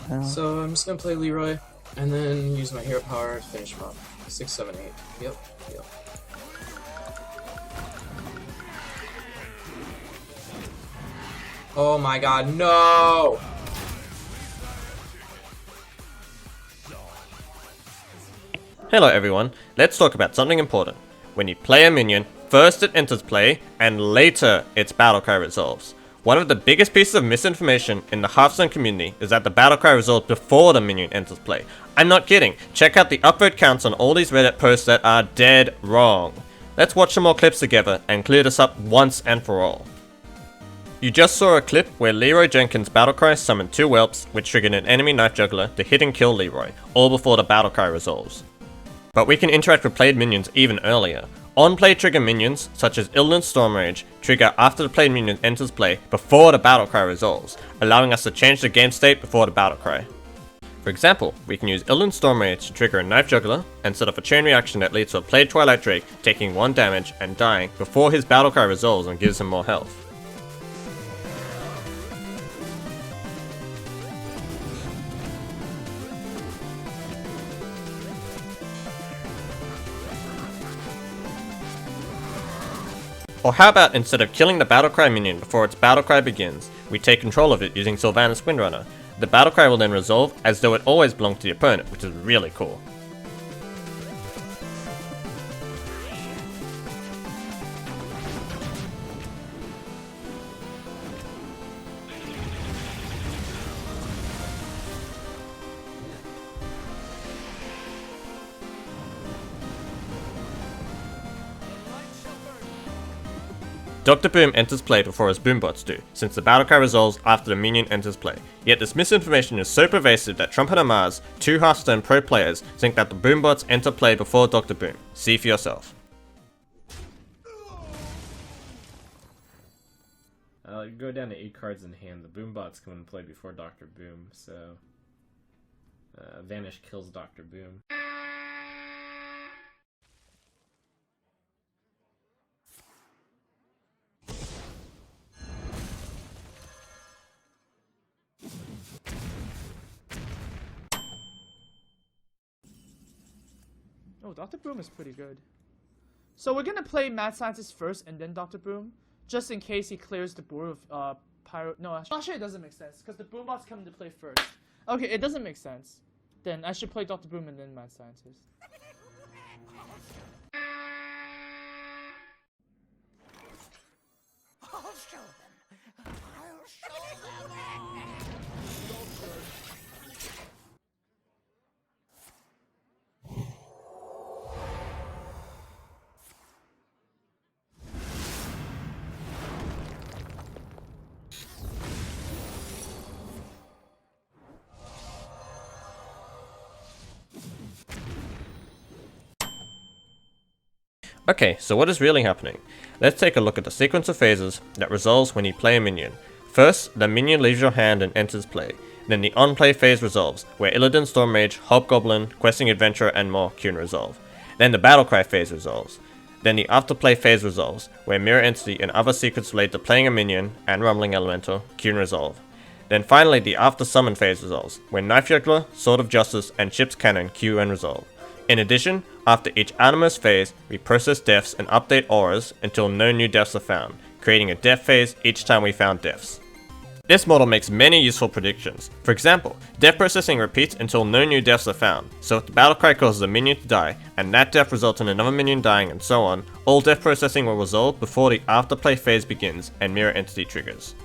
So I'm just gonna play Leroy, and then use my hero power to finish him off. 6, 7, 8. Yep. Oh my god, no! Hello everyone, let's talk about something important. When you play a minion, first it enters play, and later its battlecry resolves. One of the biggest pieces of misinformation in the Hearthstone community is that the battlecry resolves before the minion enters play. I'm not kidding, check out the upvote counts on all these Reddit posts that are dead wrong. Let's watch some more clips together and clear this up once and for all. You just saw a clip where Leroy Jenkins' battlecry summoned 2 whelps, which triggered an enemy knife juggler to hit and kill Leroy, all before the battlecry resolves. But we can interact with played minions even earlier. On-play trigger minions, such as Illidan's Stormrage, trigger after the played minion enters play before the battlecry resolves, allowing us to change the game state before the battlecry. For example, we can use Illidan's Stormrage to trigger a knife juggler and set off a chain reaction that leads to a played Twilight Drake taking 1 damage and dying before his battlecry resolves and gives him more health. Or how about instead of killing the battlecry minion before its battlecry begins, we take control of it using Sylvanas Windrunner. The battlecry will then resolve as though it always belonged to the opponent, which is really cool. Dr. Boom enters play before his boombots do, since the battlecry resolves after the minion enters play. Yet this misinformation is so pervasive that Trumpeter Mars, 2 Hearthstone pro players, think that the boombots enter play before Dr. Boom. See for yourself. You go down to 8 cards in hand. The boombots come into play before Dr. Boom, so Vanish kills Dr. Boom. Oh, Dr. Boom is pretty good. So we're gonna play Mad Scientist first and then Dr. Boom, just in case he clears the board with Pyro. No, actually it doesn't make sense because the Boombots come into play first. Okay, it doesn't make sense. Then I should play Dr. Boom and then Mad Scientist. I'll show them. I'll show them. Okay, so what is really happening? Let's take a look at the sequence of phases that resolves when you play a minion. First, the minion leaves your hand and enters play. Then the on-play phase resolves, where Illidan Stormrage, Hobgoblin, Questing Adventurer, and more can resolve. Then the Battlecry phase resolves. Then the afterplay phase resolves, where Mirror Entity and other secrets related to playing a minion and Rumbling Elemental can resolve. Then finally the after summon phase resolves, where Knife Juggler, Sword of Justice, and Ship's Cannon queue and resolve. In addition, after each Animus phase, we process deaths and update auras until no new deaths are found, creating a death phase each time we found deaths. This model makes many useful predictions. For example, death processing repeats until no new deaths are found, so if the battlecry causes a minion to die, and that death results in another minion dying and so on, all death processing will resolve before the afterplay phase begins and Mirror Entity triggers.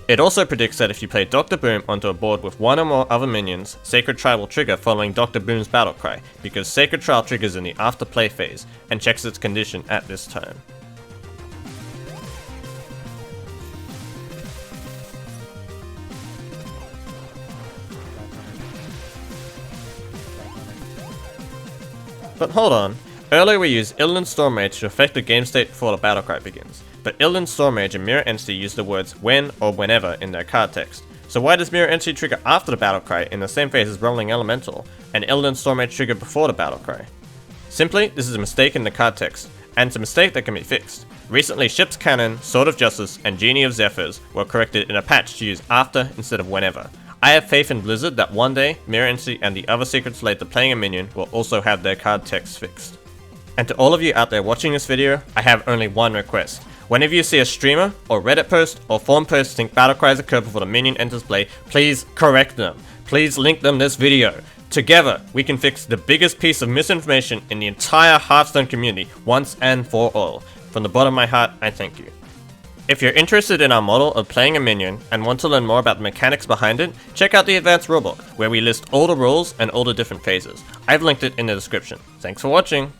It also predicts that if you play Dr. Boom onto a board with 1 or more other minions, Sacred Trial will trigger following Dr. Boom's battlecry, because Sacred Trial triggers in the after play phase, and checks its condition at this time. But hold on, earlier we used Illidan's Stormrage to affect the game state before the battlecry begins. But Illidan's Stormrage and Mirror Entity use the words when or whenever in their card text, So why does Mirror Entity trigger after the Battlecry in the same phase as Rolling Elemental, and Illidan Stormage trigger before the Battlecry? Simply, this is a mistake in the card text, and it's a mistake that can be fixed. Recently, Ship's Cannon, Sword of Justice, and Genie of Zephyrs were corrected in a patch to use after instead of whenever. I have faith in Blizzard that one day, Mirror Entity and the other secrets related to playing a minion will also have their card text fixed. And to all of you out there watching this video, I have only one request. Whenever you see a streamer, or Reddit post, or forum post think Battlecries occur before the minion enters play, please correct them. Please link them this video. Together, we can fix the biggest piece of misinformation in the entire Hearthstone community once and for all. From the bottom of my heart, I thank you. If you're interested in our model of playing a minion and want to learn more about the mechanics behind it, check out the advanced rulebook, where we list all the rules and all the different phases. I've linked it in the description. Thanks for watching!